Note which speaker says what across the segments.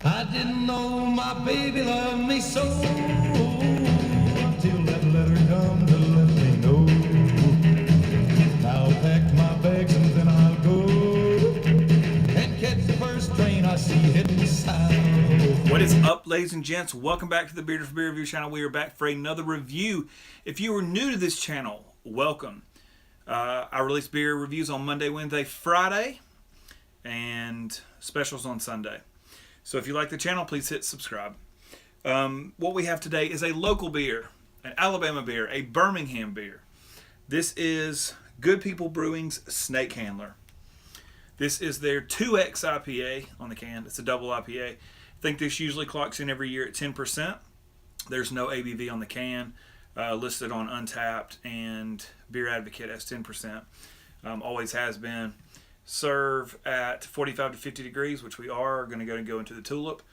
Speaker 1: I didn't know my baby loved me so until that letter come to let me know. I'll pack my bags and then I'll go and catch the first train I see heading south.
Speaker 2: What is up, ladies and gents? Welcome back to the Bearded for Beer Review channel. We are back for another review. If you are new to this channel, welcome. I release beer reviews on Monday, Wednesday, Friday, and specials on Sunday. So if you like the channel, please hit subscribe. What we have today is a local beer, an Alabama beer, a Birmingham beer. This is Good People Brewing's Snakehandler. This is their 2X IPA on the can. It's a double IPA. I think this usually clocks in every year at 10%. There's no ABV on the can, listed on Untapped and Beer Advocate as 10%. Always has been. Serve at 45 to 50 degrees, which we are going to go into the tulip.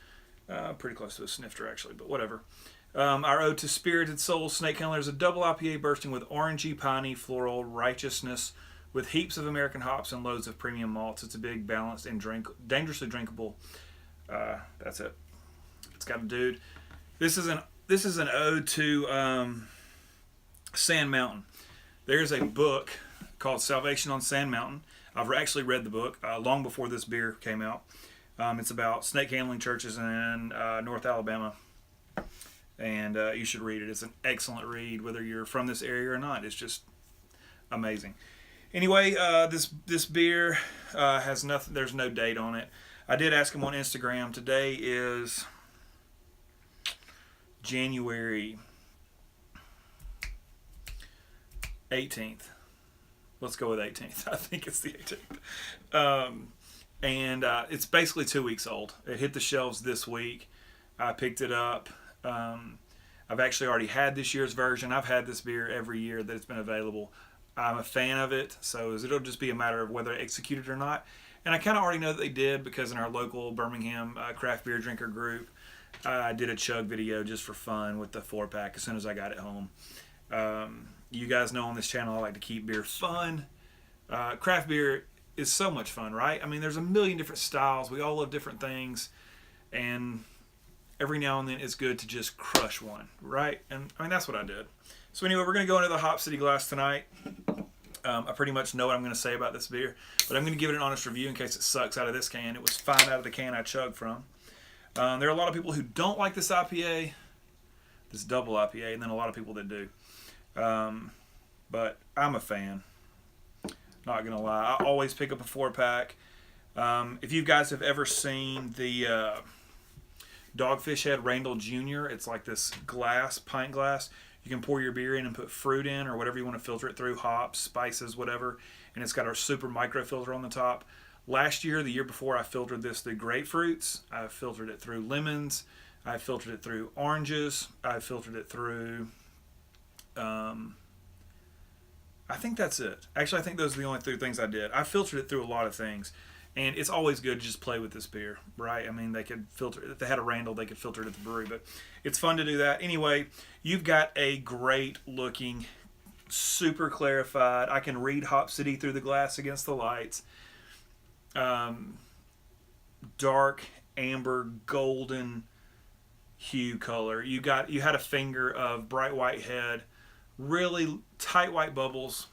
Speaker 2: Pretty close to a snifter, actually, but whatever. Our ode to Spirited Soul Snakehandler is a double IPA bursting with orangey, piney, floral righteousness with heaps of American hops and loads of premium malts. It's a big, balanced, and dangerously drinkable. That's it. It's got a dude. This is an ode to Sand Mountain. There's a book called Salvation on Sand Mountain. I've actually read the book long before this beer came out. It's about snake handling churches in North Alabama, and you should read it. It's an excellent read, whether you're from this area or not. It's just amazing. Anyway, this beer has nothing. There's no date on it. I did ask him on Instagram. Today is January 18th. Let's go with 18th. I think it's the 18th. And it's basically 2 weeks old. It hit the shelves this week. I picked it up. I've actually already had this year's version. I've had this beer every year that it's been available. I'm a fan of it, so it'll just be a matter of whether they execute it or not. And I kind of already know that they did because in our local Birmingham craft beer drinker group, I did a chug video just for fun with the 4-pack as soon as I got it home. You guys know on this channel I like to keep beer fun. Craft beer is so much fun, right? I mean, there's a million different styles. We all love different things. And every now and then it's good to just crush one, right? And I mean, that's what I did. So anyway, we're going to go into the Hop City glass tonight. I pretty much know what I'm going to say about this beer, but I'm going to give it an honest review in case it sucks out of this can. It was fine out of the can I chugged from. There are a lot of people who don't like this IPA, this double IPA, and then a lot of people that do. But I'm a fan. Not gonna lie, I always pick up a 4-pack. If you guys have ever seen the Dogfish Head Randall Jr., it's like this glass, pint glass. You can pour your beer in and put fruit in or whatever you want to filter it through, hops, spices, whatever. And it's got our super micro filter on the top. Last year, the year before, I filtered this through grapefruits. I filtered it through lemons. I filtered it through oranges. I filtered it through... I think that's it. Actually, I think those are the only 3 things I did. I filtered it through a lot of things, and it's always good to just play with this beer, right? I mean, they could filter if they had a Randall, they could filter it at the brewery, but it's fun to do that. Anyway, you've got a great looking, super clarified. I can read Hop City through the glass against the lights. Dark amber golden hue color. You had a finger of bright white head. Really tight white bubbles.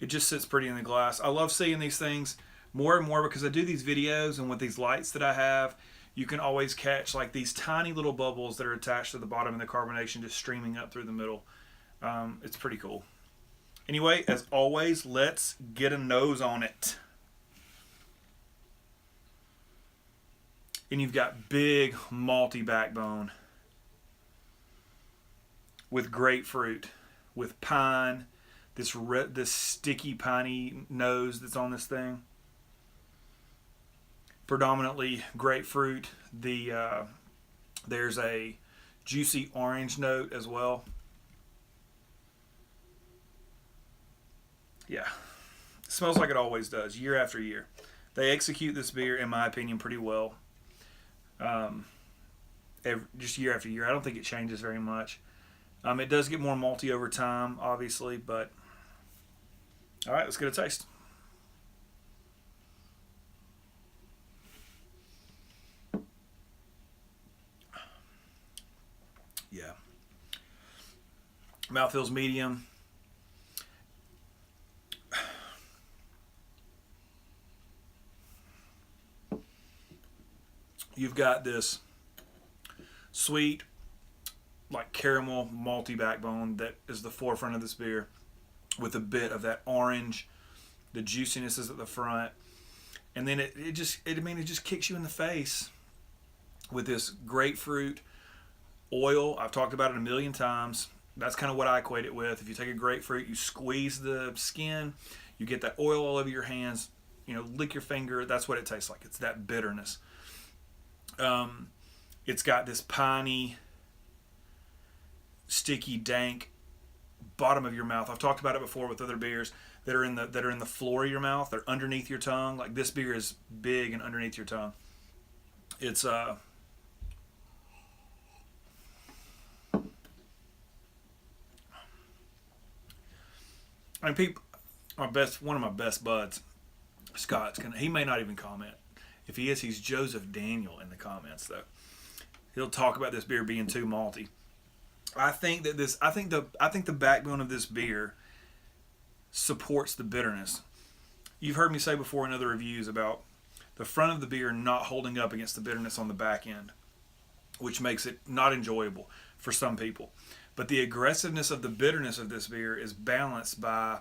Speaker 2: It just sits pretty in the glass. I love seeing these things more and more because I do these videos, and with these lights that I have, you can always catch like these tiny little bubbles that are attached to the bottom of the carbonation just streaming up through the middle. It's pretty cool. Anyway, as always, let's get a nose on it. And you've got big malty backbone with grapefruit, with pine, this sticky piney nose that's on this thing. Predominantly grapefruit. There's a juicy orange note as well. Yeah, it smells like it always does, year after year. They execute this beer, in my opinion, pretty well. Just year after year. I don't think it changes very much. It does get more malty over time, obviously, but all right, let's get a taste. Mouth feels medium. You've got this sweet, like caramel, malty backbone that is the forefront of this beer, with a bit of that orange. The juiciness is at the front, and then it just kicks you in the face with this grapefruit oil. I've talked about it a million times. That's kind of what I equate it with. If you take a grapefruit, you squeeze the skin, you get that oil all over your hands, lick your finger. That's what it tastes like. It's that bitterness. It's got this piney, sticky, dank bottom of your mouth. I've talked about it before with other beers that are in the floor of your mouth. They're underneath your tongue. Like this beer is big and underneath your tongue. It's one of my best buds, Scott's he may not even comment. If he is, he's Joseph Daniel in the comments though. He'll talk about this beer being too malty. I think the backbone of this beer supports the bitterness. You've heard me say before in other reviews about the front of the beer not holding up against the bitterness on the back end, which makes it not enjoyable for some people. But the aggressiveness of the bitterness of this beer is balanced by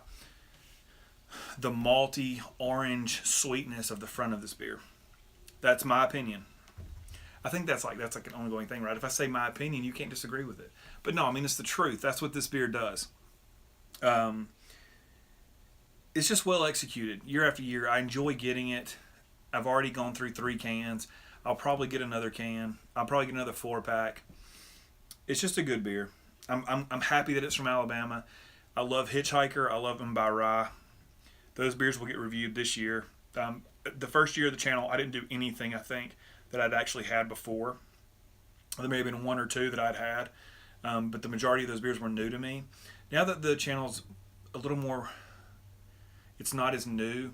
Speaker 2: the malty orange sweetness of the front of this beer. That's my opinion. I think that's like an ongoing thing, right? If I say my opinion, you can't disagree with it. But no, I mean, it's the truth. That's what this beer does. It's just well executed year after year. I enjoy getting it. I've already gone through 3 cans. I'll probably get another can. I'll probably get another 4-pack. It's just a good beer. I'm happy that it's from Alabama. I love Hitchhiker. I love them by Rye. Those beers will get reviewed this year. The first year of the channel, I didn't do anything, I think, that I'd actually had before. There may have been 1 or 2 that I'd had, but the majority of those beers were new to me. Now that the channel's a little more, it's not as new.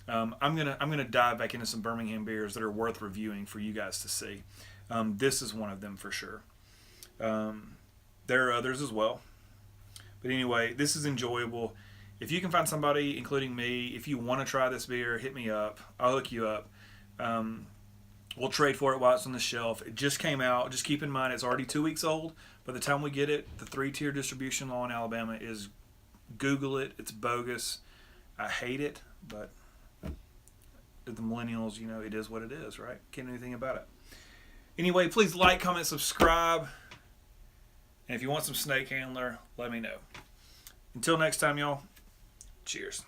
Speaker 2: I'm gonna dive back into some Birmingham beers that are worth reviewing for you guys to see. This is one of them for sure. There are others as well, but anyway, this is enjoyable. If you can find somebody, including me, if you want to try this beer, hit me up. I'll hook you up. We'll trade for it while it's on the shelf. It just came out. Just keep in mind it's already 2 weeks old. By the time we get it, the 3-tier distribution law in Alabama is, Google it. It's bogus. I hate it, but the millennials, it is what it is, right? Can't do anything about it. Anyway, please like, comment, subscribe. And if you want some Snakehandler, let me know. Until next time, y'all, cheers.